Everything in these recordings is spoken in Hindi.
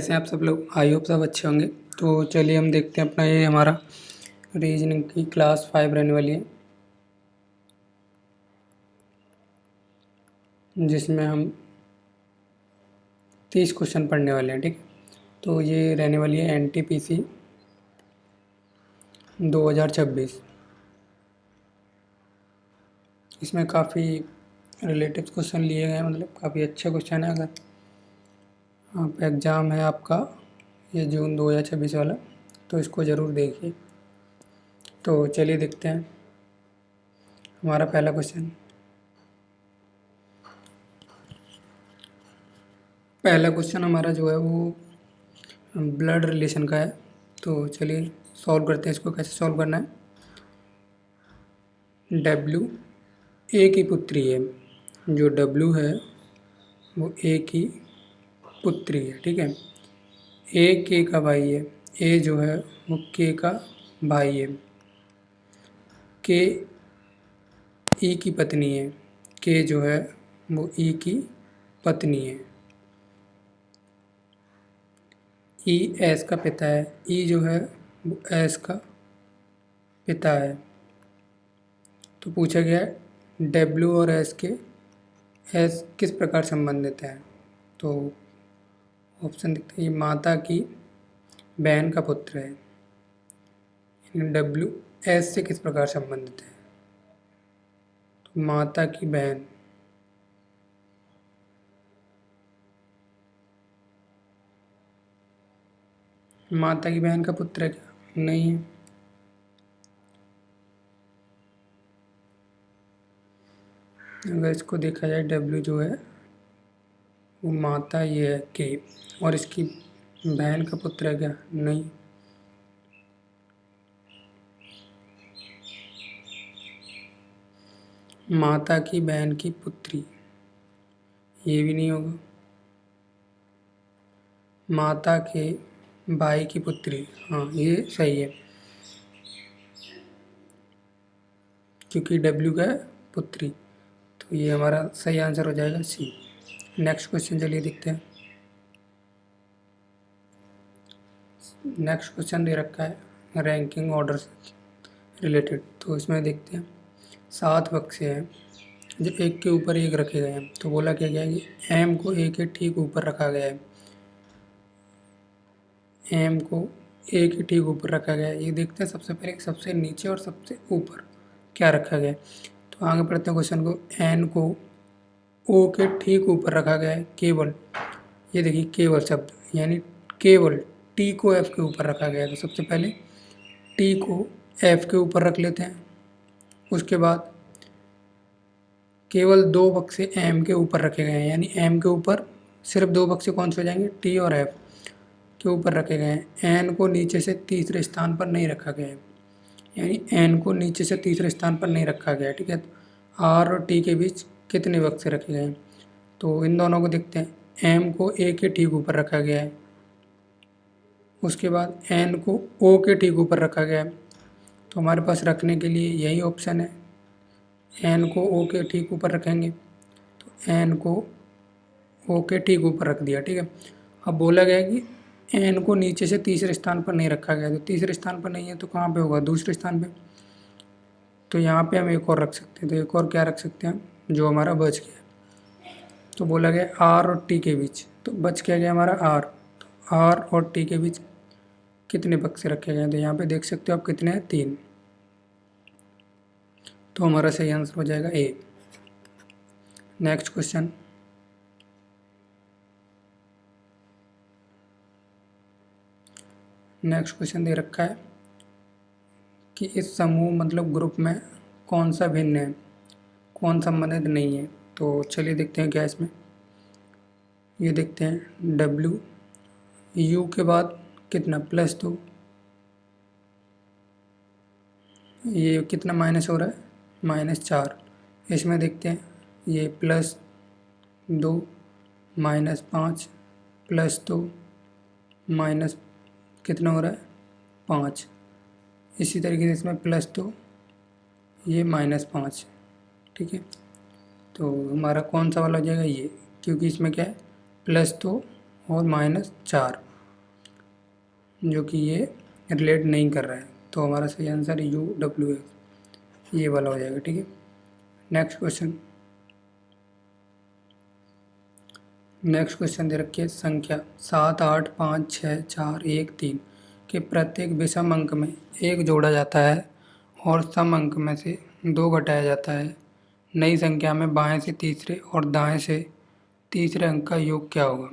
कैसे हैं आप सब लोग। आई होप सब अच्छे होंगे। तो चलिए हम देखते हैं अपना ये हमारा रीजनिंग की क्लास 5 रहने वाली है, जिसमें हम 30 क्वेश्चन पढ़ने वाले हैं। ठीक है, तो ये रहने वाली है NTPC 2026। इसमें काफ़ी रिलेटिव क्वेश्चन लिए गए हैं, मतलब काफ़ी अच्छे क्वेश्चन है। अगर आप एग्ज़ाम है आपका ये जून 2026 वाला, तो इसको ज़रूर देखिए। तो चलिए देखते हैं हमारा पहला क्वेश्चन। पहला क्वेश्चन हमारा जो है वो ब्लड रिलेशन का है। तो चलिए सॉल्व करते हैं इसको। कैसे सॉल्व करना है। W A की पुत्री है, जो W है वो A की पुत्री है। ठीक है, A K का भाई है, A जो है वो K का भाई है। K E की पत्नी है, K जो है वो E की पत्नी है। E S का पिता है, E जो है वो S का पिता है। तो पूछा गया है W और S के S किस प्रकार संबंधित है। तो ऑप्शन दिखता है, ये माता की बहन का पुत्र है। W S से किस प्रकार संबंधित है। तो माता की बहन, माता की बहन का पुत्र है क्या? नहीं है। अगर इसको देखा जाए W जो है वो माता ये है K, और इसकी बहन का पुत्र है क्या? नहीं। माता की बहन की पुत्री, ये भी नहीं होगा। माता के भाई की पुत्री, हाँ ये सही है, क्योंकि W का है पुत्री। तो ये हमारा सही आंसर हो जाएगा C। नेक्स्ट क्वेश्चन चलिए देखते हैं। नेक्स्ट क्वेश्चन दे रखा है रैंकिंग ऑर्डर से रिलेटेड। तो इसमें देखते हैं 7 बक्से हैं जो एक के ऊपर एक रखे गए हैं। तो बोला क्या गया है कि M को A के ठीक ऊपर रखा गया है। M को A के ठीक ऊपर रखा गया है। ये देखते हैं सबसे पहले सबसे नीचे और सबसे ऊपर क्या रखा गया है। तो आगे पढ़ते हैं क्वेश्चन को। N को O के ठीक ऊपर रखा गया है केवल, ये देखिए केवल शब्द, यानी केवल T को F के ऊपर रखा गया है। तो सबसे पहले T को F के ऊपर रख लेते हैं। उसके बाद केवल 2 बक्से M के ऊपर रखे गए हैं, यानी M के ऊपर सिर्फ 2 बक्से कौन से हो जाएंगे? T और F के ऊपर रखे गए हैं। N को नीचे से तीसरे स्थान पर नहीं रखा गया है, यानी N को नीचे से तीसरे स्थान पर नहीं रखा गया है। ठीक है, तो R और T के बीच कितने बक्से रखे गए हैं। तो इन दोनों को देखते हैं। M को A के ठीक ऊपर रखा गया है, उसके बाद N को O के ठीक ऊपर रखा गया है। तो हमारे पास रखने के लिए यही ऑप्शन है, N को O के ठीक ऊपर रखेंगे। तो N को O के ठीक ऊपर रख दिया। ठीक है, अब बोला गया कि N को नीचे से तीसरे स्थान पर नहीं रखा गया। तो तीसरे स्थान पर नहीं है तो कहाँ पे होगा? दूसरे स्थान पे। तो यहाँ पे हम एक और रख सकते हैं। तो एक और क्या रख सकते हैं हम, जो हमारा बच गया। तो बोला गया R और T के बीच, तो बच क्या गया हमारा R। तो R और T के बीच कितने बक्से रखे गए हैं। तो यहाँ पे देख सकते हो आप कितने हैं, 3। तो हमारा सही आंसर हो जाएगा A। Next question. Next question दे रखा है कि इस समूह मतलब ग्रुप में कौन सा भिन्न है, कौन संबंधित नहीं है। तो चलिए देखते हैं क्या इसमें। ये देखते हैं W U के बाद कितना +2, ये कितना माइनस हो रहा है, -4। इसमें देखते हैं ये +2 -5 +2 माइनस कितना हो रहा है, 5। इसी तरीके से इसमें +2 ये -5। ठीक है, तो हमारा कौन सा वाला हो जाएगा ये, क्योंकि इसमें क्या है +2 और -4। जो कि ये रिलेट नहीं कर रहा है। तो हमारा सही आंसर UWF ये वाला हो जाएगा। ठीक है, नेक्स्ट क्वेश्चन। नेक्स्ट क्वेश्चन दे रखी है संख्या 7, 8, 5, 6, 4, 1, 3 के प्रत्येक विषम अंक में 1 जोड़ा जाता है और सम अंक में से 2 घटाया जाता है। नई संख्या में बाएं से तीसरे और दाएं से तीसरे अंक का योग क्या होगा।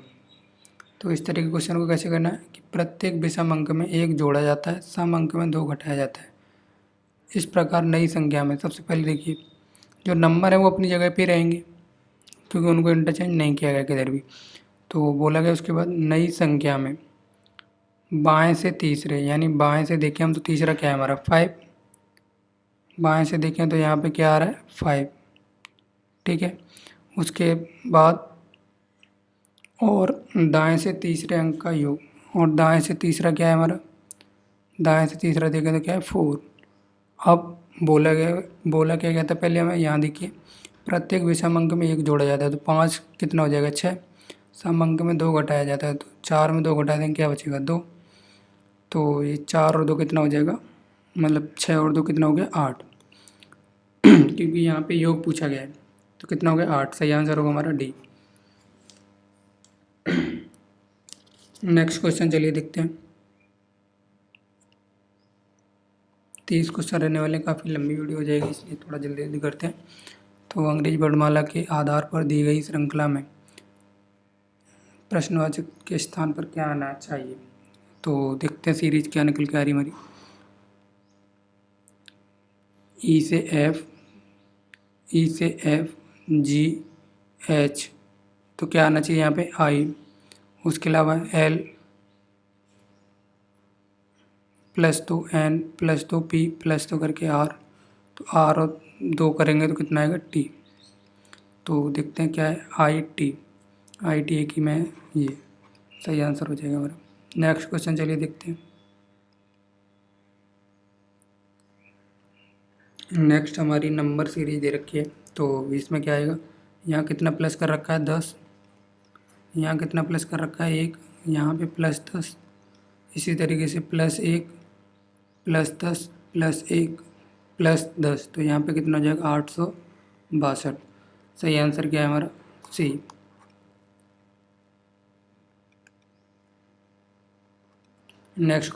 तो इस तरह के क्वेश्चन को कैसे करना है कि प्रत्येक विषम अंक में 1 जोड़ा जाता है, सम अंक में 2 घटाया जाता है। इस प्रकार नई संख्या में सबसे पहले देखिए जो नंबर है वो अपनी जगह पे रहेंगे क्योंकि उनको इंटरचेंज नहीं किया गया किधर भी। तो बोला गया उसके बाद नई संख्या में बाएं से तीसरे, यानी बाएं से देखें हम तो तीसरा क्या है हमारा 5, बाएं से देखें तो यहाँ पे क्या आ रहा है 5। ठीक है, उसके बाद और दाएं से तीसरे अंक का योग, और दाएं से तीसरा क्या है हमारा, दाएं से तीसरा देखें तो क्या है 4। अब बोला क्या गया था पहले हमें, यहाँ देखिए प्रत्येक विषम अंक में 1 जोड़ा जाता है तो 5 कितना हो जाएगा 6, सम अंक में 2 घटाया जाता है तो 4 में 2 घटा देंगे क्या बचेगा 2। तो ये 4 और 2 कितना हो जाएगा, मतलब 6 और 2 कितना हो गया 8 क्योंकि यहाँ पे योग पूछा गया है तो कितना हो गया 8। सही आंसर होगा हमारा डी। नेक्स्ट क्वेश्चन चलिए देखते हैं। 30 क्वेश्चन रहने वाले, काफ़ी लंबी वीडियो हो जाएगी इसलिए थोड़ा जल्दी जल्दी करते हैं। तो अंग्रेजी वर्णमाला के आधार पर दी गई श्रृंखला में प्रश्नवाचक के स्थान पर क्या आना चाहिए। तो देखते हैं सीरीज क्या निकल के आ रही हमारी। ई से एफ, ई से एफ, जी, एच, तो क्या आना चाहिए यहाँ पे आई। उसके अलावा L plus 2 N plus 2 P plus 2 करके आर, तो आर और 2 करेंगे तो कितना आएगा टी। तो देखते हैं क्या है आई टी एक ही में है, ये सही आंसर हो जाएगा हमारा। नेक्स्ट क्वेश्चन चलिए देखते हैं। नेक्स्ट हमारी नंबर सीरीज दे रखी है तो इसमें क्या आएगा, यहाँ कितना प्लस कर रखा है 10, यहाँ कितना प्लस कर रखा है 1, यहाँ पे +10, इसी तरीके से +1 +10 +1 +10, तो यहाँ पे कितना हो जाएगा 862। सही आंसर क्या है हमारा सी। नेक्स्ट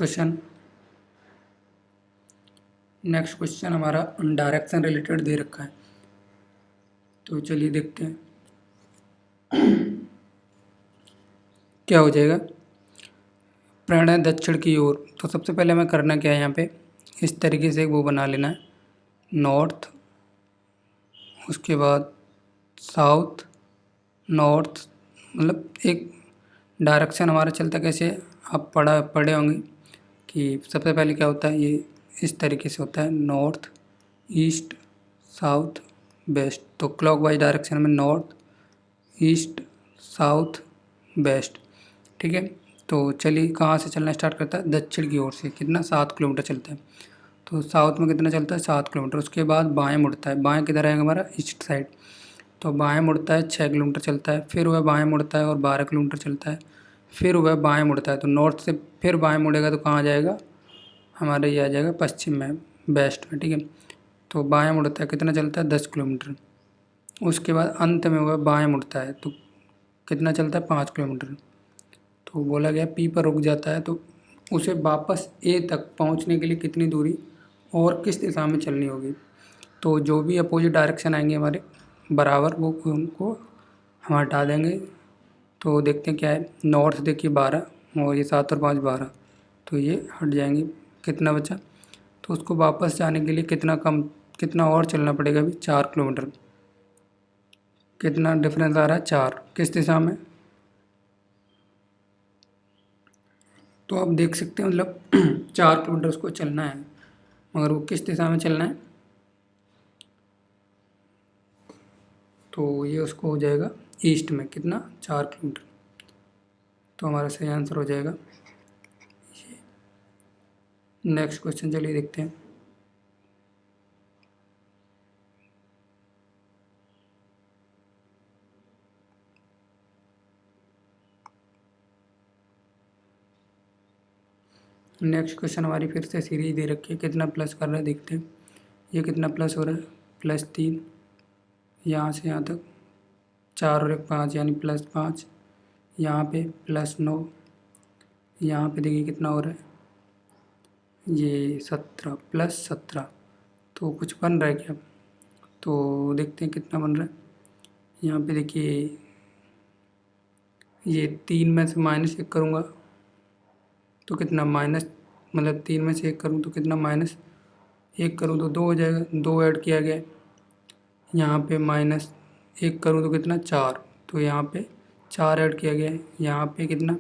क्वेश्चन हमारा डायरेक्शन रिलेटेड दे रखा है तो चलिए देखते हैं क्या हो जाएगा। प्रेरण है दक्षिण की ओर, तो सबसे पहले हमें करना क्या है, यहाँ पे इस तरीके से वो बना लेना है नॉर्थ, उसके बाद साउथ, नॉर्थ, मतलब एक डायरेक्शन हमारा चलता कैसे है, आप पढ़े होंगे कि सबसे पहले क्या होता है, ये इस तरीके से होता है नॉर्थ ईस्ट साउथ वेस्ट। तो क्लॉकवाइज डायरेक्शन में नॉर्थ ईस्ट साउथ वेस्ट। ठीक है, तो चलिए कहाँ से चलना स्टार्ट करता है, दक्षिण की ओर से, कितना 7 किलोमीटर चलता है। तो साउथ में कितना चलता है 7 किलोमीटर। उसके बाद बाएं मुड़ता है, बाएं किधर आएगा हमारा ईस्ट साइड, तो बाएं मुड़ता है 6 किलोमीटर चलता है, फिर वह बाएं मुड़ता है और 12 किलोमीटर चलता है, फिर वह बाएं मुड़ता है। तो नॉर्थ से फिर बाएं मुड़ेगा तो कहाँ जाएगा, हमारे ये आ जाएगा पश्चिम में वेस्ट में। ठीक है, तो बाएं मुड़ता है कितना चलता है 10 किलोमीटर। उसके बाद अंत में वह बाएं मुड़ता है तो कितना चलता है 5 किलोमीटर। तो बोला गया पी पर रुक जाता है तो उसे वापस ए तक पहुंचने के लिए कितनी दूरी और किस दिशा में चलनी होगी। तो जो भी अपोजिट डायरेक्शन आएंगे हमारे बराबर वो उनको हम हटा देंगे। तो देखते हैं क्या है, नॉर्थ देखिए 12 और ये 7 और 5 12, तो ये हट जाएंगे, कितना बचा। तो उसको वापस जाने के लिए कितना और चलना पड़ेगा अभी 4 किलोमीटर। कितना डिफरेंस आ रहा है 4, किस दिशा में, तो आप देख सकते हैं मतलब 4 किलोमीटर उसको चलना है, मगर वो किस दिशा में चलना है, तो ये उसको हो जाएगा ईस्ट में, कितना 4 किलोमीटर। तो हमारा सही आंसर हो जाएगा। नेक्स्ट क्वेश्चन चलिए देखते हैं। नेक्स्ट क्वेश्चन हमारी फिर से सीरीज दे रखी है, कितना प्लस कर रहा है देखते हैं। ये कितना प्लस हो रहा है, +3, यहाँ से यहाँ तक 4 और 1 5 यानी +5, यहाँ पे +9, यहाँ पे देखिए कितना हो रहा है ये 17 +17। तो कुछ बन रहा है क्या, तो देखते हैं कितना बन रहा है। यहाँ पे देखिए ये 3 में से -1 करूँगा तो कितना माइनस, मतलब 3 में से 1 करूँ तो कितना -1 करूँ तो 2 हो जाएगा, 2 ऐड किया गया है। यहाँ पे -1 करूँ तो कितना 4, तो यहाँ पे 4 ऐड किया गया है। यहाँ पे कितना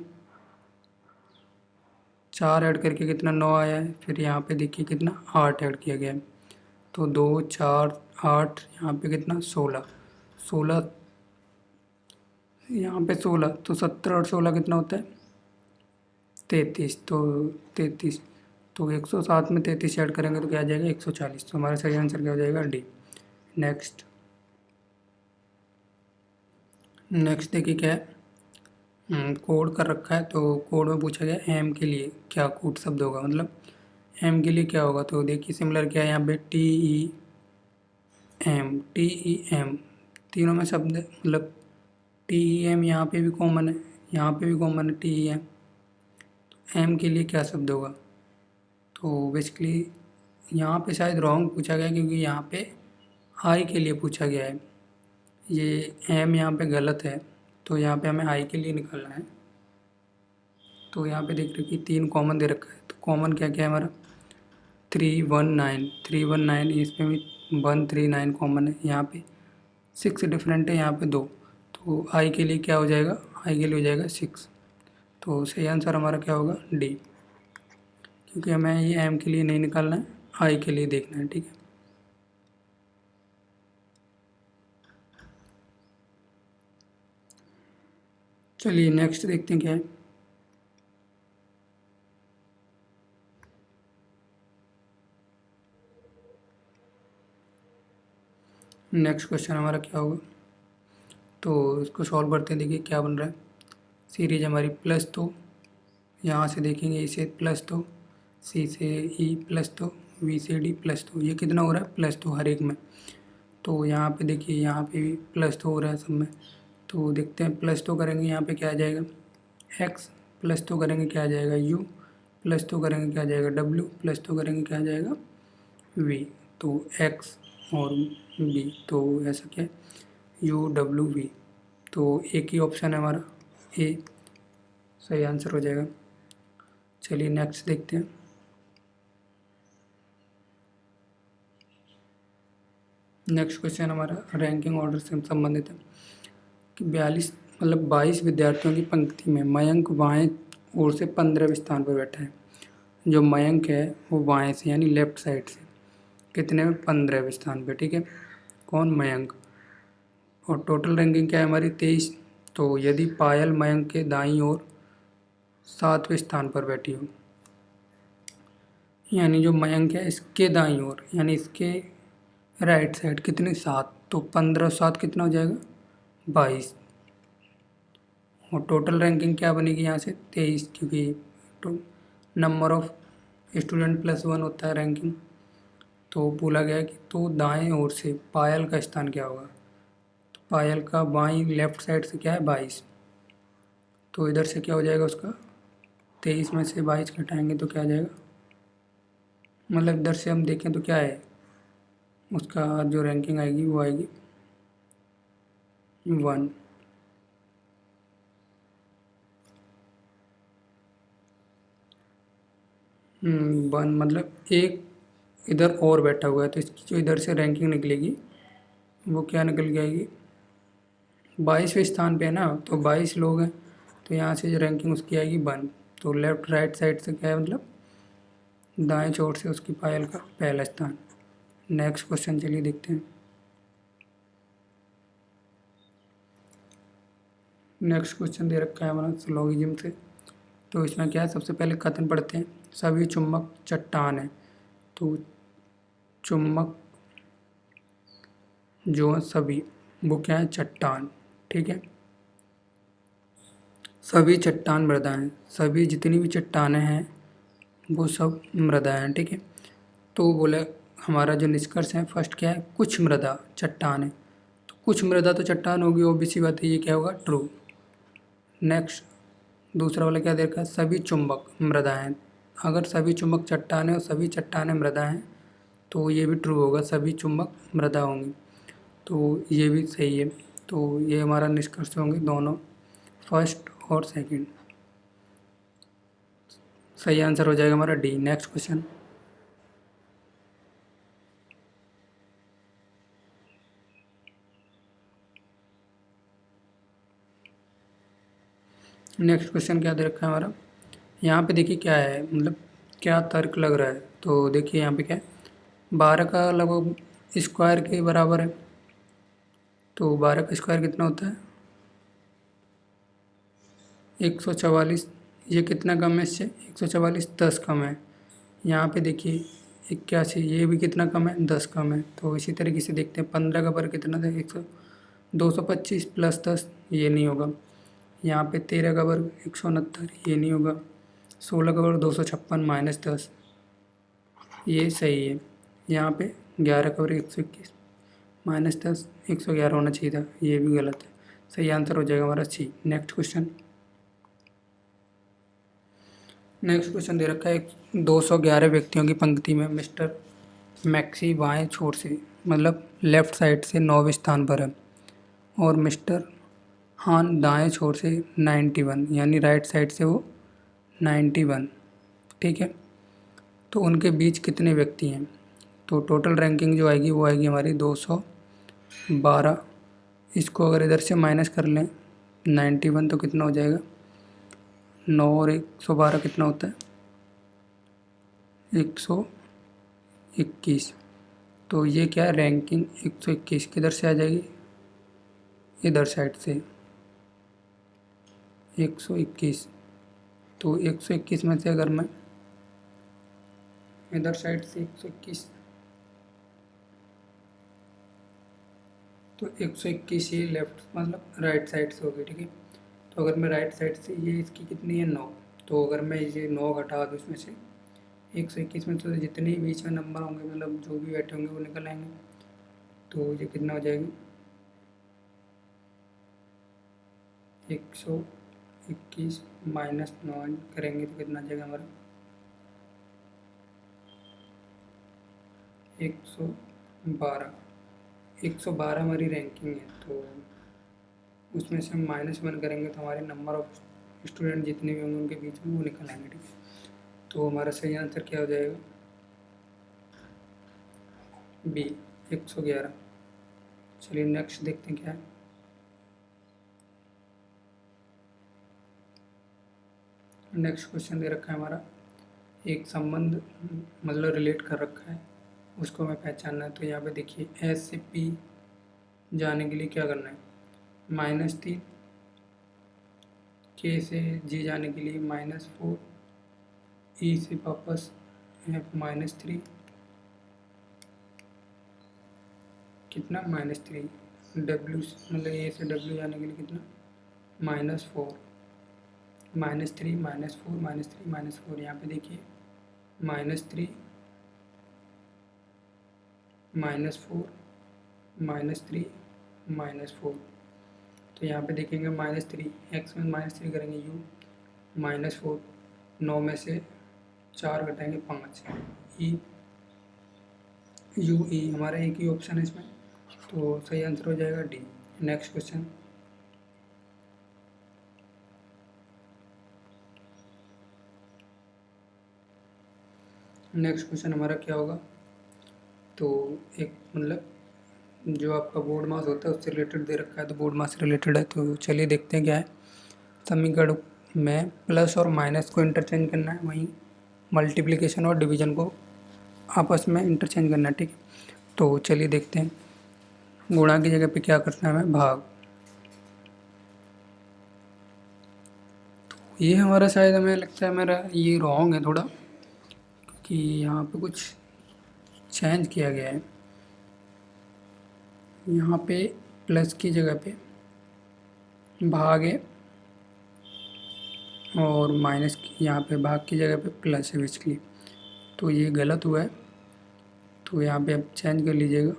4 ऐड करके कितना 9 आया है। फिर यहाँ पे देखिए कितना 8 ऐड किया गया है, तो 2 4 8, यहाँ पे कितना 16, 16 यहाँ पे 16, तो 17 और 16 कितना होता है 33, तो 33, तो 107 में 33 ऐड करेंगे तो क्या आ जाएगा 140। तो हमारा सही आंसर क्या हो जाएगा डी। नेक्स्ट देखिए क्या है, कोड कर रखा है, तो कोड में पूछा गया एम के लिए क्या कोड शब्द होगा, मतलब एम के लिए क्या होगा। तो देखिए सिमिलर क्या है यहाँ पे टी ई एम तीनों में शब्द है, मतलब TEM यहाँ पे भी कॉमन है, यहाँ पे भी कॉमन है TEM। एम के लिए क्या शब्द होगा, तो बेसिकली यहाँ पे शायद रॉन्ग पूछा गया क्योंकि यहाँ पे आई के लिए पूछा गया है। ये एम यहाँ पे गलत है, तो यहाँ पे हमें आई के लिए निकालना है। तो यहाँ पे देख रहे कि 3 कॉमन दे रखा है, तो कॉमन क्या क्या है हमारा 319 इस पे भी 139 कॉमन है। यहाँ पे 6 डिफरेंट है, यहाँ पे 2, तो आई के लिए क्या हो जाएगा, आई के लिए हो जाएगा 6। तो सही आंसर हमारा क्या होगा डी, क्योंकि हमें ये एम के लिए नहीं निकालना है, आई के लिए देखना है। ठीक है, चलिए नेक्स्ट देखते हैं क्या है। नेक्स्ट क्वेश्चन हमारा क्या होगा, तो इसको सॉल्व करते हैं। देखिए क्या बन रहा है, सीरीज हमारी +2, यहाँ से देखेंगे ए से +2, सी से ई +2, वी से डी +2, ये कितना हो रहा है +2 हर एक में। तो यहाँ पे देखिए यहाँ पे भी +2 हो रहा है सब में। तो देखते हैं +2 करेंगे यहाँ पे क्या आ जाएगा x, +2 करेंगे क्या आ जाएगा u, +2 करेंगे क्या आ जाएगा w, +2 करेंगे क्या आ जाएगा v। तो x और v, तो ऐसा क्या है u w v, तो एक ही ऑप्शन है हमारा ए, सही आंसर हो जाएगा। चलिए नेक्स्ट देखते हैं। नेक्स्ट क्वेश्चन हमारा रैंकिंग ऑर्डर से संबंधित है कि 42 मतलब 22 विद्यार्थियों की पंक्ति में मयंक बाएं ओर से 15वें स्थान पर बैठा है। जो मयंक है वो बाएं से यानी लेफ्ट साइड से कितने में 15वें स्थान पर। ठीक है, कौन मयंक, और टोटल रैंकिंग क्या है हमारी 23। तो यदि पायल मयंक के दाईं ओर 7वें स्थान पर बैठी हो, यानी जो मयंक है इसके दाईं ओर यानी इसके राइट साइड कितनी 7, तो 15 7 कितना हो जाएगा 22। और टोटल रैंकिंग क्या बनेगी यहाँ से 23, क्योंकि नंबर ऑफ स्टूडेंट +1 होता है रैंकिंग। तो बोला गया कि तो दाएं ओर से पायल का स्थान क्या होगा, तो पायल का बाईं लेफ्ट साइड से क्या है 22, तो इधर से क्या हो जाएगा उसका 23 में से 22 घटाएंगे तो क्या आ जाएगा, मतलब इधर से हम देखें तो क्या है उसका जो रैंकिंग आएगी वो आएगी 1। वन मतलब एक इधर और बैठा हुआ है, तो इसकी जो इधर से रैंकिंग निकलेगी वो क्या निकल के आएगी 22वें स्थान पे है ना, तो 22 लोग हैं, तो यहाँ से जो रैंकिंग उसकी आएगी 1। तो लेफ्ट राइट साइड से क्या है मतलब दाएं छोर से उसकी पायल का पहला स्थान। नेक्स्ट क्वेश्चन चलिए देखते हैं। नेक्स्ट क्वेश्चन दे रखा है हमारा सिलोगिज्म से, तो इसमें क्या है सबसे पहले कथन पढ़ते हैं। सभी चुम्बक चट्टान है, तो चुम्बक जो सभी वो क्या है चट्टान। ठीक है, सभी चट्टान मृदा हैं, सभी जितनी भी चट्टानें हैं वो सब मृदा हैं, ठीक है। तो वो बोले हमारा जो निष्कर्ष है फर्स्ट क्या है, कुछ मृदा चट्टान है, तो कुछ मृदा तो चट्टान होगी, ऑब्वियस सी बात है, ये क्या होगा, ट्रू। नेक्स्ट दूसरा वाला क्या देखा है, सभी चुंबक मृदा हैं। अगर सभी चुंबक चट्टान है और सभी चट्टानें मृदा हैं तो ये भी ट्रू होगा, सभी चुंबक मृदा होंगी, तो ये भी सही है। तो ये हमारा निष्कर्ष होंगे दोनों, फर्स्ट और सेकंड। सही आंसर हो जाएगा हमारा D. Next question, next question क्या दे रखा है हमारा, यहाँ पे देखिए क्या है, मतलब क्या तर्क लग रहा है। तो देखिए यहाँ पे क्या है, 12 का लगभग स्क्वायर के बराबर है, तो 12 का स्क्वायर कितना होता है, 144। ये कितना कम है इससे, 144 10 कम है। यहाँ पे देखिए 81, ये भी कितना कम है, 10 कम है। तो इसी तरीके से देखते हैं 15 का वर्ग कितना था, 225 प्लस 10, ये नहीं होगा। यहाँ पे 13 का वर्ग 169, ये नहीं होगा। 16 का वर्ग 256 माइनस 10, ये सही है। यहाँ पे 11 का वर्ग 121 माइनस 10, 111 होना चाहिए था, ये भी गलत है। सही आंसर हो जाएगा हमारा सी। नेक्स्ट क्वेश्चन, नेक्स्ट क्वेश्चन दे रखा है, 211 व्यक्तियों की पंक्ति में मिस्टर मैक्सी बाएं छोर से, मतलब लेफ्ट साइड से 9वें स्थान पर है, और मिस्टर हान दाएं छोर से 91, यानी राइट साइड से वो 91, ठीक है। तो उनके बीच कितने व्यक्ति हैं, तो टोटल रैंकिंग जो आएगी वो आएगी हमारी 212। इसको अगर इधर से माइनस कर लें 91, तो कितना हो जाएगा, 9 और 112 कितना होता है, 121। तो ये क्या है, रैंकिंग 121 किधर से आ जाएगी, इधर साइड से 121। तो 121 में से अगर मैं इधर साइड से 121, तो 121 ये लेफ्ट मतलब राइट साइड से होगी, ठीक है। तो अगर मैं राइट साइड से, ये इसकी कितनी है 9, तो अगर मैं ये 9 घटा दूँ इसमें से 121 में, तो जितने बीच में नंबर होंगे, मतलब जो भी बैठे होंगे वो निकल आएंगे। तो ये कितना हो जाएगा, 121 माइनस 9 करेंगे तो कितना आ जाएगा हमारा, 112। 112 हमारी रैंकिंग है, तो उसमें से हम -1 करेंगे तो हमारे नंबर ऑफ स्टूडेंट जितने भी होंगे उनके बीच में वो निकल आएंगे, ठीक है। तो हमारा सही आंसर क्या हो जाएगा, बी 111। चलिए नेक्स्ट देखते हैं क्या है। नेक्स्ट क्वेश्चन दे रखा है हमारा, एक संबंध मतलब रिलेट कर रखा है, उसको हमें पहचानना है। तो यहाँ पे देखिए एस से पी जाने के लिए क्या करना है, -3, के से जी जाने के लिए -4, ई से वापस एफ -3, कितना -3, डब्ल्यू मतलब ए से डब्ल्यू जाने के लिए कितना, -4, -3 -4 -3 -4। यहाँ पे देखिए -3 -4 -3 -4। तो यहाँ पे देखेंगे -3, एक्स में -3 करेंगे यू, -4, 9 में से 4 घटाएंगे 5, ई यू ई, हमारा एक ही ऑप्शन है इसमें, तो सही आंसर हो जाएगा D. Next question, next question हमारा क्या होगा, तो एक मतलब जो आपका बोर्ड मास होता है उससे रिलेटेड दे रखा है, तो बोर्ड मास से रिलेटेड है। तो चलिए देखते हैं क्या है। समीकरण में प्लस और माइनस को इंटरचेंज करना है, वहीं मल्टीप्लिकेशन और डिवीजन को आपस में इंटरचेंज करना है, ठीक है। तो चलिए देखते हैं, गुणा की जगह पे क्या करना है हमें, भाग। तो ये हमारा शायद, हमें लगता है मेरा ये रॉन्ग है थोड़ा, कि यहाँ पे कुछ चेंज किया गया है। यहाँ पे प्लस की जगह पे भाग है और माइनस की, यहाँ पे भाग की जगह पे प्लस है बेसिकली। तो ये गलत हुआ है, तो यहाँ पे आप चेंज कर लीजिएगा।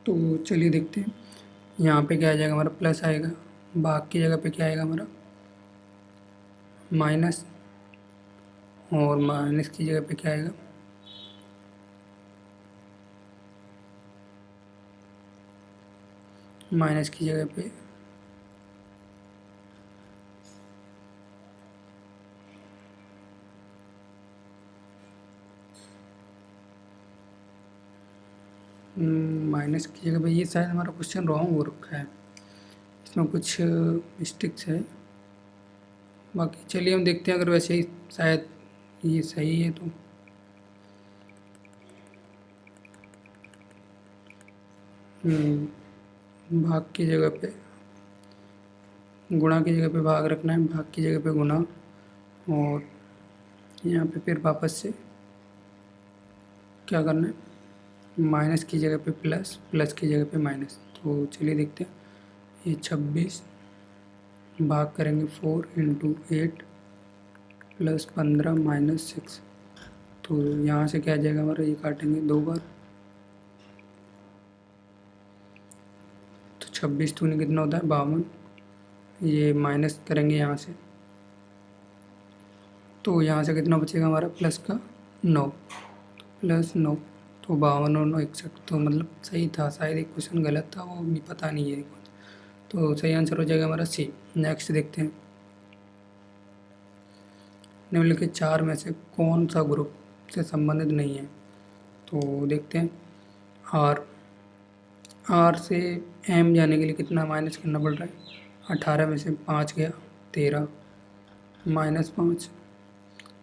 तो चलिए देखते हैं यहाँ पे क्या आ जाएगा, हमारा प्लस आएगा, भाग की जगह पे क्या आएगा हमारा माइनस, और माइनस की जगह पे क्या आएगा माइनस की जगह पे माइनस की जगह पे, ये शायद हमारा क्वेश्चन रॉन्ग हो रखा है, इसमें कुछ मिस्टेक्स है। बाकी चलिए हम देखते हैं, अगर वैसे ही शायद ये सही है तो भाग की जगह पे गुणा की जगह पे भाग रखना है, भाग की जगह पे गुणा, और यहाँ पे फिर वापस से क्या करना है, माइनस की जगह पे प्लस, प्लस की जगह पे माइनस। तो चलिए देखते हैं, ये 26 भाग करेंगे 4 इंटू 8 प्लस 15 माइनस 6। तो यहाँ से क्या आ जाएगा हमारा, ये काटेंगे 2 बार, तो 26 दूनी कितना होता है 52, ये माइनस करेंगे यहाँ से, तो यहाँ से कितना बचेगा हमारा प्लस का 9, प्लस 9, तो 52 और 9 61। तो मतलब सही था, शायद एक क्वेश्चन गलत था, वो भी पता नहीं है। तो सही आंसर हो जाएगा हमारा सी। नेक्स्ट देखते हैं, निम्नलिखित 4 में से कौन सा ग्रुप से संबंधित नहीं है। तो देखते हैं, आर आर से एम जाने के लिए कितना माइनस करना पड़ रहा है, 18 में से 5 गया 13, -5,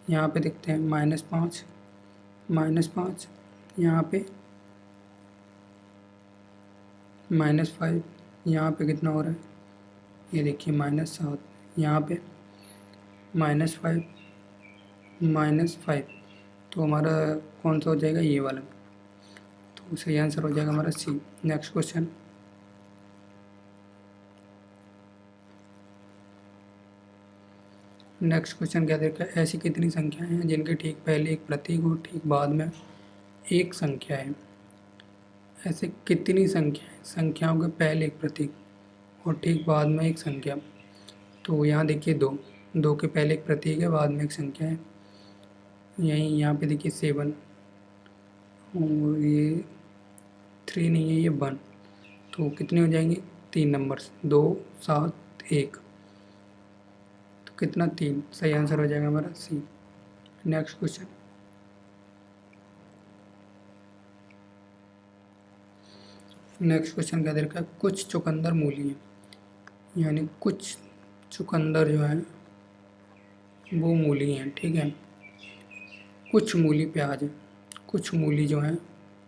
यहाँ पे देखते हैं -5, -5, यहाँ पे -5, यहाँ पे कितना हो रहा है, ये देखिए -7, यहाँ पे -5, -5, तो हमारा कौन सा हो जाएगा, ये वाला। तो सही आंसर हो जाएगा हमारा सी। नेक्स्ट क्वेश्चन, नेक्स्ट क्वेश्चन क्या देखा है, ऐसी कितनी संख्याएं हैं जिनके ठीक पहले एक प्रतीक और ठीक बाद में एक संख्या है। ऐसे कितनी संख्याएं, संख्याओं के पहले एक प्रतीक और ठीक बाद में एक संख्या। तो यहाँ देखिए 2, 2 के पहले एक प्रतीक है, बाद में एक संख्या है। यहीं यहाँ पे देखिए 7, और ये 3 नहीं है, ये 1। तो कितने हो जाएंगे 3 नंबर्स, 2 7 1, तो कितना 3, सही आंसर हो जाएगा हमारा सी। नेक्स्ट क्वेश्चन, नेक्स्ट क्वेश्चन क्या दे रखा है, कुछ चुकंदर मूली है, यानी कुछ चुकंदर जो है वो मूली हैं, ठीक है। कुछ मूली प्याज है, कुछ मूली जो है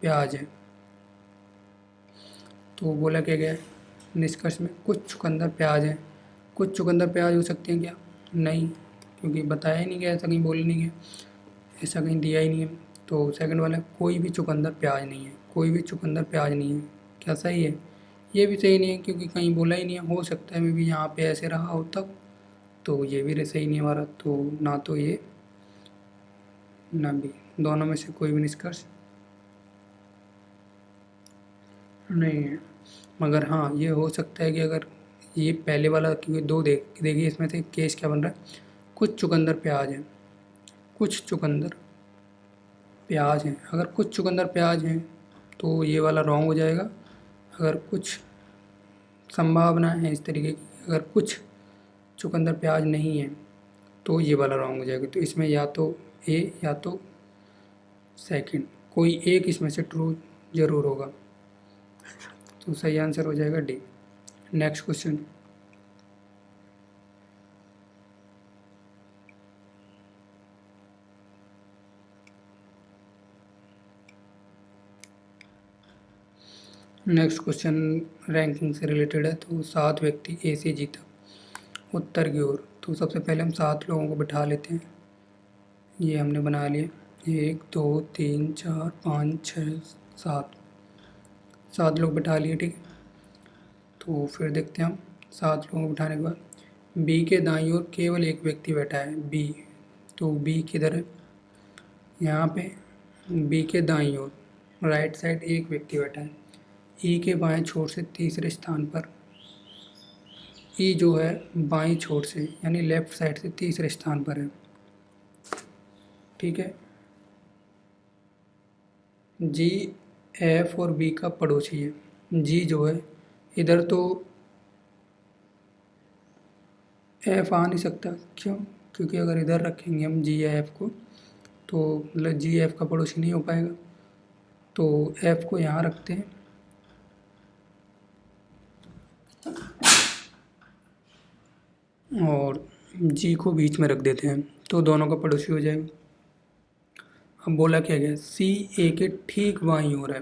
प्याज है। तो बोला क्या गया है निष्कर्ष में, कुछ चुकंदर प्याज है। कुछ चुकंदर प्याज हो सकते हैं क्या, नहीं, क्योंकि बताया ही नहीं गया, ऐसा कहीं बोल नहीं गया, ऐसा कहीं दिया ही नहीं है। तो सेकंड वाला, कोई भी चुकंदर प्याज नहीं है, कोई भी चुकंदर प्याज नहीं है, क्या सही है, ये भी सही नहीं है, क्योंकि कहीं बोला ही नहीं है। हो सकता है मे भी यहाँ पे ऐसे रहा हो तब, तो ये भी सही नहीं है हमारा। तो ना तो ये ना भी, दोनों में से कोई भी निष्कर्ष नहीं है। मगर हाँ, ये हो सकता है कि अगर ये पहले वाला, क्योंकि 2 देखिए इसमें से केस क्या बन रहा है, कुछ चुकंदर प्याज है, कुछ चुकंदर प्याज हैं। अगर कुछ चुकंदर प्याज हैं तो ये वाला रॉन्ग हो जाएगा। अगर कुछ संभावना है इस तरीके की, अगर कुछ चुकंदर प्याज नहीं है तो ये वाला रॉन्ग हो जाएगा। तो इसमें या तो ए या तो सेकंड, कोई एक इसमें से ट्रू ज़रूर होगा। तो सही आंसर हो जाएगा D. Next question, next question ranking से रिलेटेड है। तो 7 व्यक्ति ए से जीता उत्तर की ओर। तो सबसे पहले हम 7 लोगों को बिठा लेते हैं, ये हमने बना लिया, 1 2 3 4 5 6 7, 7 लोग बिठा लिए, ठीक है। तो फिर देखते हैं हम 7 लोगों को बिठाने के बाद बी के दाईं ओर केवल एक व्यक्ति बैठा है, बी। तो बी किधर है, यहाँ पे बी के दाईं ओर राइट साइड एक व्यक्ति बैठा है। ई के बाएं छोर से तीसरे स्थान पर, ई जो है बाईं छोर से यानी लेफ्ट साइड से तीसरे स्थान पर है। ठीक है, जी एफ और बी का पड़ोसी है। जी जो है इधर तो एफ आ नहीं सकता, क्यों, क्योंकि अगर इधर रखेंगे हम जी या एफ को तो मतलब जी एफ का पड़ोसी नहीं हो पाएगा, तो एफ को यहाँ रखते हैं और जी को बीच में रख देते हैं, तो दोनों का पड़ोसी हो जाएगा। अब बोला क्या गया, सी ए के ठीक बाईं ओर है,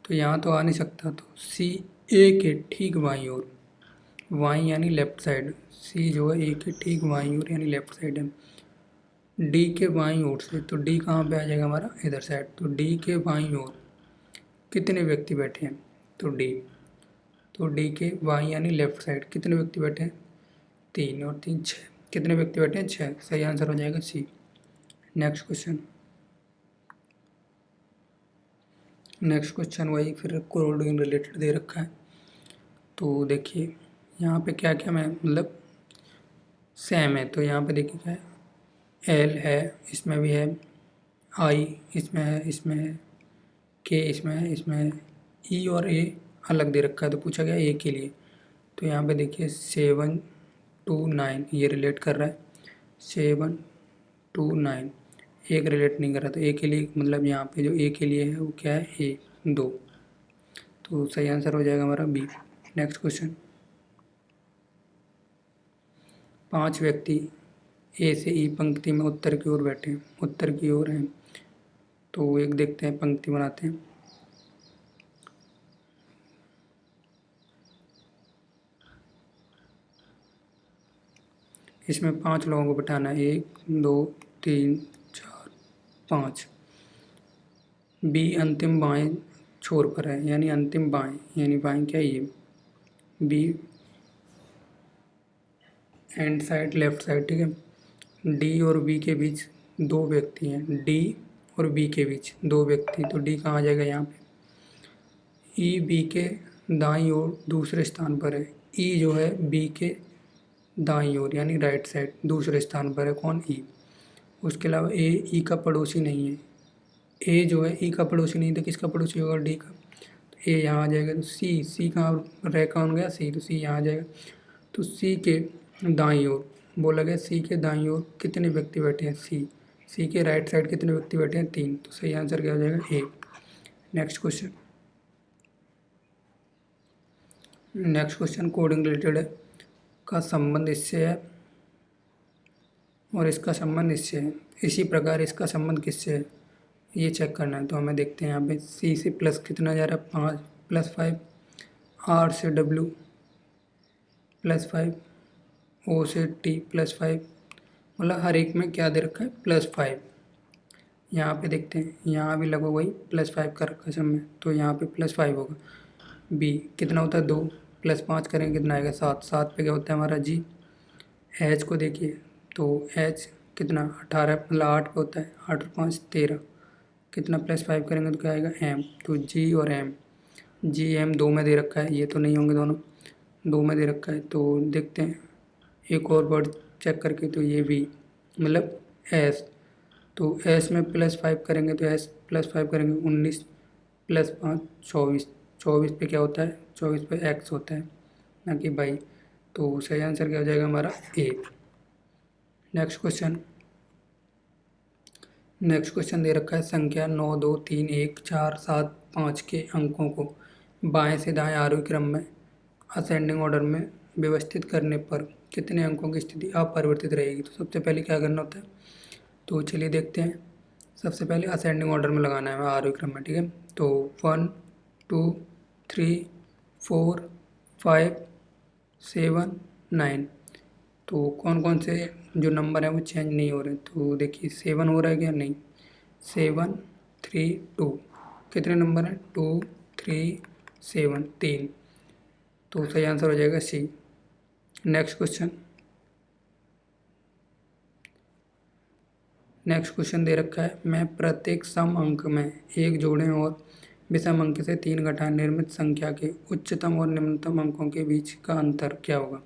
तो यहाँ तो आ नहीं सकता, तो सी ए के ठीक बाईं ओर, बाईं यानी लेफ्ट साइड, सी जो है ए के ठीक बाईं ओर यानी लेफ्ट साइड है। डी के बाईं ओर से, तो डी कहाँ पे आ जाएगा हमारा, इधर साइड, तो डी के बाईं ओर कितने व्यक्ति बैठे हैं, तो डी के बाईं यानी लेफ्ट साइड कितने व्यक्ति बैठे हैं, 3 और 3 6, कितने व्यक्ति बैठे हैं, 6, सही आंसर हो जाएगा सी। नेक्स्ट क्वेश्चन वही फिर कोडिंग रिलेटेड दे रखा है। तो देखिए यहाँ पे क्या क्या मैं मतलब सेम है, तो यहाँ पे देखिए क्या है, एल है, इसमें भी है, आई इसमें है, के इसमें है, इसमें है, ई और ए अलग दे रखा है, तो पूछा गया ए के लिए, तो यहाँ पे देखिए 7 to 9 ये रिलेट कर रहा है, 7 to 9 एक रिलेट नहीं कर रहा, तो ए के लिए मतलब यहाँ पे जो ए के लिए है वो क्या है, ए 2, तो सही आंसर हो जाएगा हमारा बी। नेक्स्ट क्वेश्चन, 5 व्यक्ति ए से ई पंक्ति में उत्तर की ओर बैठे हैं, उत्तर की ओर हैं, तो एक देखते हैं पंक्ति बनाते हैं। इसमें 5 लोगों को बिठाना है, 1 2 3 4 5। बी अंतिम बाएं छोर पर है, यानी अंतिम बाएं, यानी बाएं क्या है ये, B and side left side, ठीक है। डी और बी के बीच 2 व्यक्ति हैं, डी और बी के बीच 2 व्यक्ति, तो डी कहाँ आ जाएगा यहाँ पे, ई बी के दाईं ओर दूसरे स्थान पर है, ई जो है बी के दाईं ओर यानी राइट साइड दूसरे स्थान पर है, कौन, ई। उसके अलावा ए ई का पड़ोसी नहीं है, ए जो है ई का पड़ोसी नहीं, तो किसका पड़ोसी होगा, डी का, तो ए यहाँ आ जाएगा, तो सी कहाँ रह कौन गया, सी, तो सी यहाँ आ जाएगा। तो सी के दाईं ओर बोला गया, सी के दाईं ओर कितने व्यक्ति बैठे हैं, सी के राइट साइड कितने व्यक्ति बैठे हैं, 3, तो सही आंसर क्या हो जाएगा, ए। नेक्स्ट क्वेश्चन कोडिंग रिलेटेड है, का संबंध इससे है और इसका संबंध इससे है, इसी प्रकार इसका संबंध किससे है ये चेक करना है। तो हमें देखते हैं यहाँ पे सी से प्लस कितना जा रहा है, 5 + 5, आर से डब्ल्यू +5, ओ से टी +5, मतलब हर एक में क्या दे रखा है, +5। यहाँ पे देखते हैं, यहाँ भी लगभग वही +5 का रखा है सब में, तो यहाँ पे +5 होगा। बी कितना होता है, 2 + 5 करेंगे कितना आएगा, 7, 7 पे क्या होता है हमारा जी। एच को देखिए, तो एच कितना 18 मतलब 8 पे होता है, 8 और 5 13, कितना +5 करेंगे तो क्या आएगा, एम। तो जी और एम, जी एम 2 में दे रखा है, ये तो नहीं होंगे दोनों, 2 में दे रखा है, तो देखते हैं एक और वर्ड चेक करके, तो ये भी मतलब एस, तो एस में +5 करेंगे, तो एस +5 करेंगे 19 + 5 24, 24 पे क्या होता है, 24 पे एक्स होता है ना कि बाई, तो सही आंसर क्या हो जाएगा हमारा, ए। नेक्स्ट क्वेश्चन दे रखा है, संख्या 9 2 3 1 4 7 5 के अंकों को बाएं से दाएं आरोही क्रम में असेंडिंग ऑर्डर में व्यवस्थित करने पर कितने अंकों की स्थिति अपरिवर्तित रहेगी। तो सबसे पहले क्या करना होता है, तो चलिए देखते हैं। सबसे पहले असेंडिंग ऑर्डर में लगाना है हमें आरोही क्रम में, ठीक है। तो 1 2 3 4 5 7 9, तो कौन कौन से जो नंबर हैं वो चेंज नहीं हो रहे, तो देखिए 7 हो रहा है क्या, नहीं, 7 3 2, कितने नंबर हैं, 2 3 7, 3, तो सही आंसर हो जाएगा सी। नेक्स्ट क्वेश्चन, नेक्स्ट क्वेश्चन दे रखा है, मैं प्रत्येक सम अंक में एक जोड़ें और विषम अंक से 3 घटाएं निर्मित संख्या के उच्चतम और निम्नतम अंकों के बीच का अंतर क्या होगा।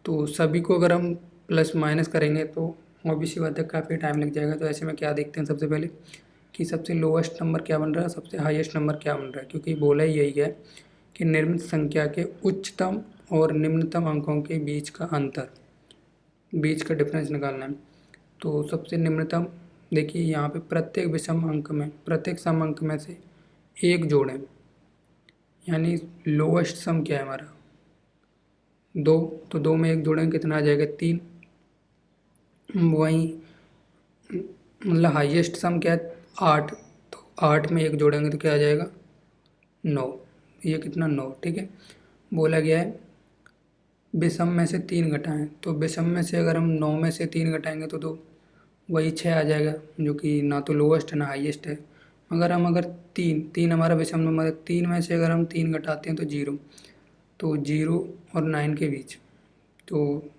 तो सभी को अगर हम प्लस माइनस करेंगे तो ऑब्वियस सी बात है काफ़ी टाइम लग जाएगा। तो ऐसे में क्या देखते हैं सबसे पहले कि सबसे लोएस्ट नंबर क्या बन रहा है, सबसे हाईएस्ट नंबर क्या बन रहा है, क्योंकि बोला ही यही है कि निर्मित संख्या के उच्चतम और निम्नतम अंकों के बीच का अंतर, बीच का डिफरेंस निकालना है। तो सबसे निम्नतम देखिए यहाँ पे प्रत्येक विषम अंक में, प्रत्येक सम अंक में से एक जोड़ें, यानी लोएस्ट सम क्या है हमारा 2, तो 2 में एक जोड़ेंगे कितना आ जाएगा 3। वहीं मतलब हाईएस्ट सम क्या है 8, तो 8 में एक जोड़ेंगे तो क्या आ जाएगा 9, ये कितना 9, ठीक है। बोला गया है विषम में से 3 घटाएं, तो विषम में से अगर हम 9 में से 3 घटाएंगे तो वही 6 आ जाएगा, जो कि ना तो लोएस्ट है ना हाईएस्ट है। अगर तीन तीन हमारा विषम नंबर है, 3 में से अगर हम 3 घटाते हैं तो 0, तो 0 और 9 के बीच, तो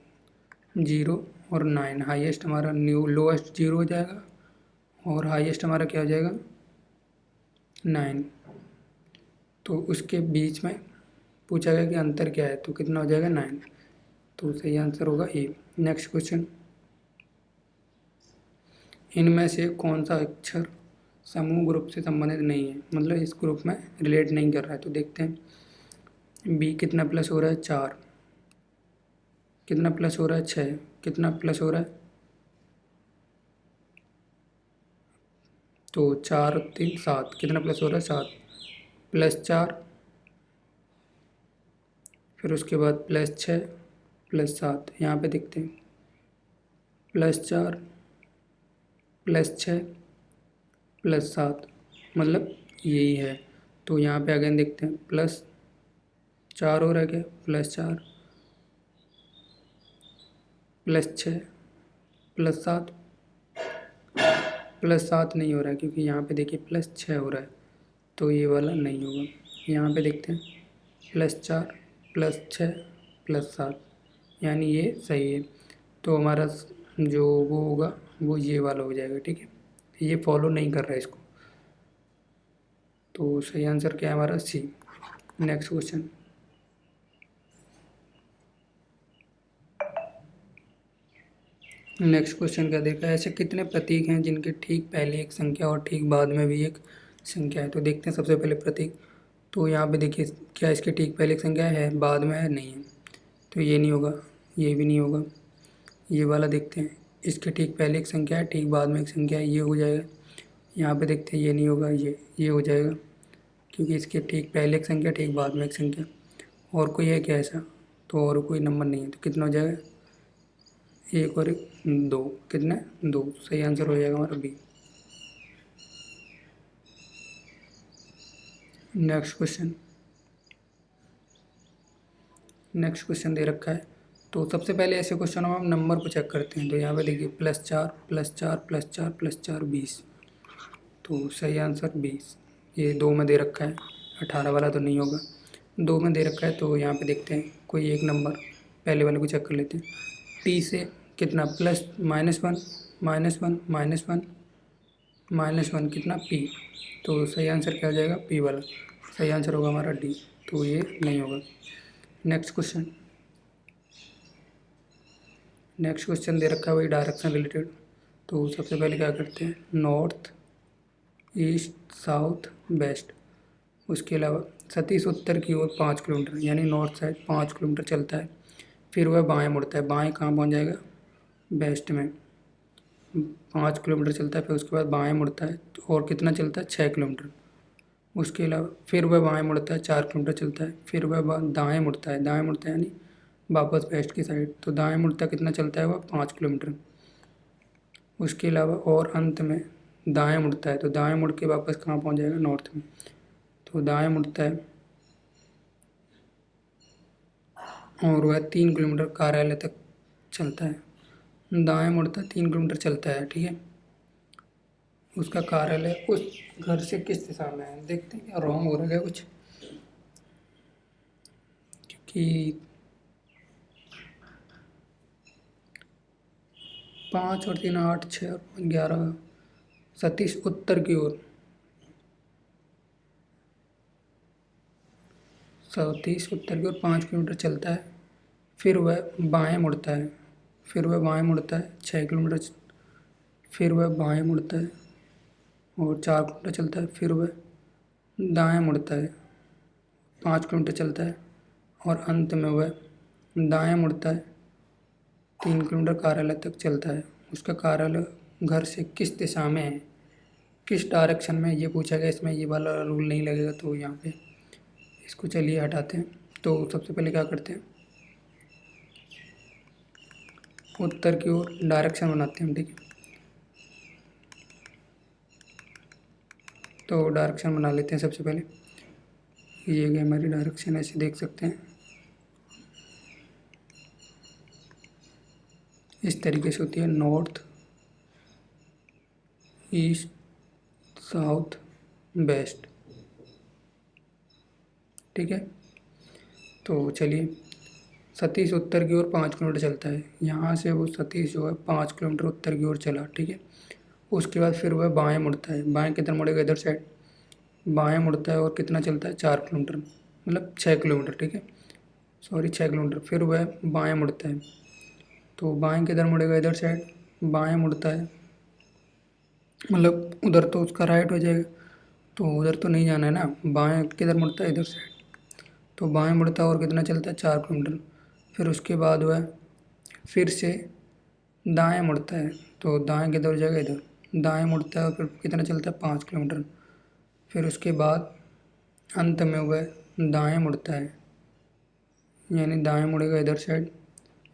0 और 9 हाईएस्ट हमारा न्यू लोएस्ट 0 हो जाएगा और हाईएस्ट हमारा क्या हो जाएगा 9। तो उसके बीच में पूछा गया कि अंतर क्या है, तो कितना हो जाएगा 9, तो सही आंसर होगा ए। नेक्स्ट क्वेश्चन, इनमें से कौन सा अक्षर समूह ग्रुप से संबंधित नहीं है, मतलब इस ग्रुप में रिलेट नहीं कर रहा है। तो देखते हैं बी कितना प्लस हो रहा है 4, कितना प्लस हो रहा है 6, कितना प्लस हो रहा है, तो 4 3 7, कितना प्लस हो रहा है 7, +4, फिर उसके बाद +6 +7, यहाँ पे देखते हैं +4 +6 +7, मतलब यही है। तो यहाँ पे अगेन देखते हैं +4 हो रहा है क्या, +4 +6 +7, +7 नहीं हो रहा है क्योंकि यहाँ पे देखिए +6 हो रहा है, तो ये वाला नहीं होगा। यहाँ पे देखते हैं +4 +6 +7, यानी ये सही है। तो हमारा जो वो होगा वो ये वाला हो जाएगा, ठीक है। ये फॉलो नहीं कर रहा है इसको, तो सही आंसर क्या है हमारा सी। नेक्स्ट क्वेश्चन, नेक्स्ट क्वेश्चन क्या देखा है, ऐसे कितने प्रतीक हैं जिनके ठीक पहले एक संख्या और ठीक बाद में भी एक संख्या है। तो देखते हैं सबसे पहले प्रतीक, तो यहाँ पे देखिए क्या इसके ठीक पहले एक संख्या है, बाद में है नहीं है, तो ये नहीं होगा, ये भी नहीं होगा। ये वाला देखते हैं, इसके ठीक पहले एक संख्या है, ठीक बाद में एक संख्या है, ये हो जाएगा। यहाँ पे देखते हैं ये नहीं होगा, ये हो जाएगा क्योंकि इसके ठीक पहले एक संख्या ठीक बाद में एक संख्या। और कोई है क्या ऐसा, तो और कोई नंबर नहीं है, तो कितना हो जाएगा 1 और 1 2, कितना 2, सही आंसर हो जाएगा हमारा B. Next question, next question दे रखा है, तो सबसे पहले ऐसे क्वेश्चन में हम नंबर को चेक करते हैं। तो यहाँ पे देखिए +4 +4 +4 +4 20, तो सही आंसर 20। ये 2 में दे रखा है, 18 वाला तो नहीं होगा, 2 में दे रखा है। तो यहाँ पे देखते हैं कोई एक नंबर, पहले वाले को चेक कर लेते हैं। टी से कितना प्लस -1 -1 -1 -1 कितना पी, तो सही आंसर क्या हो जाएगा पी वाला, सही आंसर होगा हमारा डी, तो ये नहीं होगा। नेक्स्ट क्वेश्चन, नेक्स्ट क्वेश्चन दे रखा है वही डायरेक्शन रिलेटेड। तो सबसे पहले क्या करते हैं, नॉर्थ ईस्ट साउथ वेस्ट, उसके अलावा सतीश उत्तर की ओर 5 किलोमीटर, यानी नॉर्थ साइड 5 किलोमीटर चलता है, फिर वह बाएं मुड़ता है, बाएं कहाँ पहुँच जाएगा वेस्ट में, 5 किलोमीटर चलता है, फिर उसके बाद बाएं मुड़ता है और कितना चलता है 6 किलोमीटर। उसके अलावा फिर वह बाएं मुड़ता है 4 किलोमीटर चलता है, फिर वह दाएं मुड़ता है, दाएं मुड़ता है यानी वापस वेस्ट की साइड, तो दाएं मुड़ता कितना चलता है वह 5 किलोमीटर। उसके अलावा और अंत में दाएं मुड़ता है, तो दाएं मुड़ के वापस कहाँ पहुँच जाएगा नॉर्थ में, तो दाएं मुड़ता है और वह 3 किलोमीटर कार्यालय तक चलता है। दाएं मुड़ता 3 किलोमीटर चलता है, ठीक है। उसका कार्यालय उस घर से किस दिशा में है, देखते हैं क्या रॉन्ग हो रहा है कुछ, क्योंकि 5 और 3 8, 6 और 5 11। सतीश उत्तर की ओर, सतीश उत्तर की ओर 5 किलोमीटर चलता है, फिर वह बाएं मुड़ता है, फिर वह बाएं मुड़ता है 6 किलोमीटर, फिर वह बाएं मुड़ता है और 4 किलोमीटर चलता है, फिर वह दाएं मुड़ता है, 5 किलोमीटर चलता है और अंत में वह दाएं मुड़ता है, 3 किलोमीटर कार्यालय तक चलता है। उसका कार्यालय घर से किस दिशा में है, किस डायरेक्शन में, ये पूछा गया। इसमें ये वाला रूल नहीं लगेगा, तो यहाँ पे इसको चलिए हटाते हैं। तो सबसे पहले क्या करते हैं, उत्तर की ओर डायरेक्शन बनाते हैं, ठीक है। तो डायरेक्शन बना लेते हैं सबसे पहले। ये गई हमारी डायरेक्शन, ऐसे देख सकते हैं, इस तरीके से होती है, नॉर्थ ईस्ट साउथ वेस्ट, ठीक है। तो चलिए, सतीश उत्तर की ओर 5 किलोमीटर चलता है। यहाँ से वो सतीश जो है 5 किलोमीटर उत्तर की ओर चला, ठीक है। उसके बाद फिर वह बाएं मुड़ता है। बाएं किधर मुड़ेगा, इधर साइड बाएं मुड़ता है और कितना चलता है, 4 किलोमीटर, मतलब 6 किलोमीटर, ठीक है, सॉरी 6 किलोमीटर। फिर वह बाएं मुड़ता है, तो बाएं किधर मुड़ेगा, इधर साइड बाएं मुड़ता है, मतलब उधर तो उसका राइट हो जाएगा, तो उधर तो नहीं जाना है ना, बाएं किधर मुड़ता है, इधर साइड, तो बाएं मुड़ता है और कितना चलता है, 4 किलोमीटर। फिर उसके बाद वह फिर से दाएं मुड़ता है, तो दाएं किधर हो जाएगा, इधर दाएं मुड़ता है और फिर कितना चलता है, 5 किलोमीटर। फिर उसके बाद अंत में वह दाएं मुड़ता है, यानी दाएं मुड़ेगा इधर साइड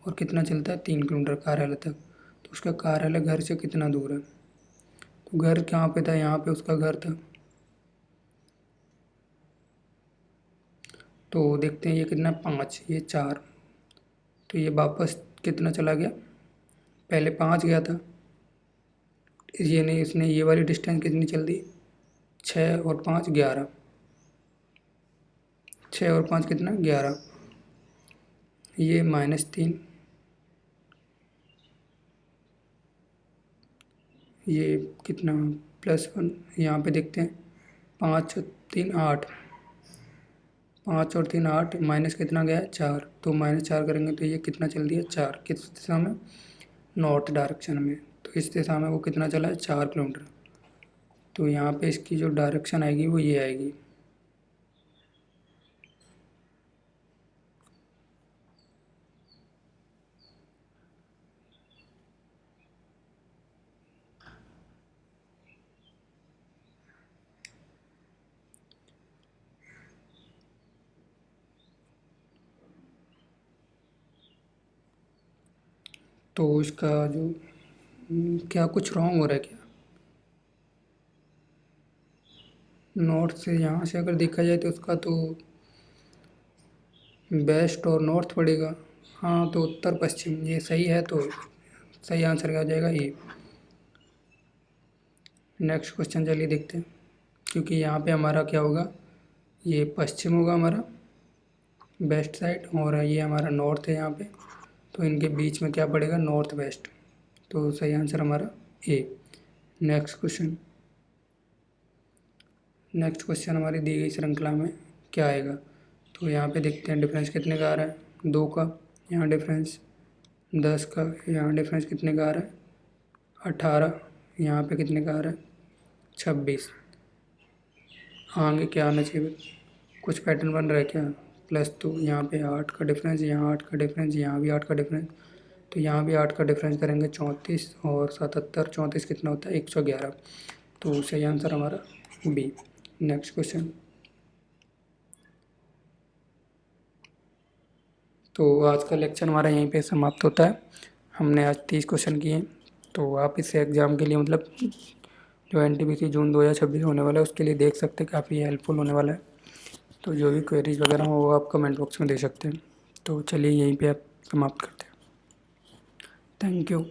और कितना चलता है, 3 किलोमीटर कार्यालय तक। तो उसका कार्यालय घर से कितना दूर है, तो घर कहाँ पे था, यहाँ पे उसका घर था। तो देखते हैं ये कितना, 5, ये 4, तो ये वापस कितना चला गया, पहले 5 गया था, ये नहीं, इसने ये वाली डिस्टेंस कितनी चल दी, 6 और 5 11, 6 और 5 कितना, 11, ये -3, ये कितना +1, यहाँ पे देखते हैं 5 और 3 8, 5 और 3 8, माइनस कितना गया है, 4, तो -4 करेंगे तो ये कितना चल दिया, 4, किस दिशा में, नॉर्थ डायरेक्शन में। तो इस दिशा में वो कितना चला है, 4 किलोमीटर। तो यहाँ पे इसकी जो डायरेक्शन आएगी वो ये आएगी। तो इसका जो क्या कुछ रॉन्ग हो रहा है क्या, नॉर्थ से यहाँ से अगर देखा जाए तो उसका तो वेस्ट और नॉर्थ पड़ेगा। हाँ, तो उत्तर पश्चिम ये सही है, तो सही आंसर क्या हो जाएगा, ये। नेक्स्ट क्वेश्चन चलिए देखते हैं, क्योंकि यहाँ पे हमारा क्या होगा, ये पश्चिम होगा हमारा वेस्ट साइड और ये हमारा नॉर्थ है यहाँ पे, तो इनके बीच में क्या पड़ेगा, नॉर्थ वेस्ट। तो सही आंसर हमारा ए। नेक्स्ट क्वेश्चन हमारी दी गई श्रृंखला में क्या आएगा, तो यहाँ पे देखते हैं डिफरेंस कितने का आ रहा है, 2 का, यहाँ डिफरेंस 10 का, यहाँ डिफरेंस कितने का आ रहा है, 18, यहाँ पे कितने का आ रहा है, 26। आगे क्या आना चाहिए, कुछ पैटर्न बन रहा है क्या, +2, यहाँ पे 8 का डिफरेंस, यहाँ 8 का डिफरेंस, यहाँ भी 8 का डिफरेंस, तो यहाँ भी 8 का डिफरेंस करेंगे 34 और 77, 34 कितना होता है, 111। तो सही आंसर हमारा बी। नेक्स्ट क्वेश्चन, तो आज का लेक्चर हमारा यहीं पे समाप्त होता है। हमने आज 30 क्वेश्चन किए, तो आप इस एग्ज़ाम के लिए, मतलब जो NTPC जून 2026 होने वाला है उसके लिए देख सकते हैं, काफ़ी हेल्पफुल होने वाला है। तो जो भी क्वेरीज वगैरह हो वो आप कमेंट बॉक्स में दे सकते हैं। तो चलिए यहीं पे आप समाप्त करते हैं। Thank you.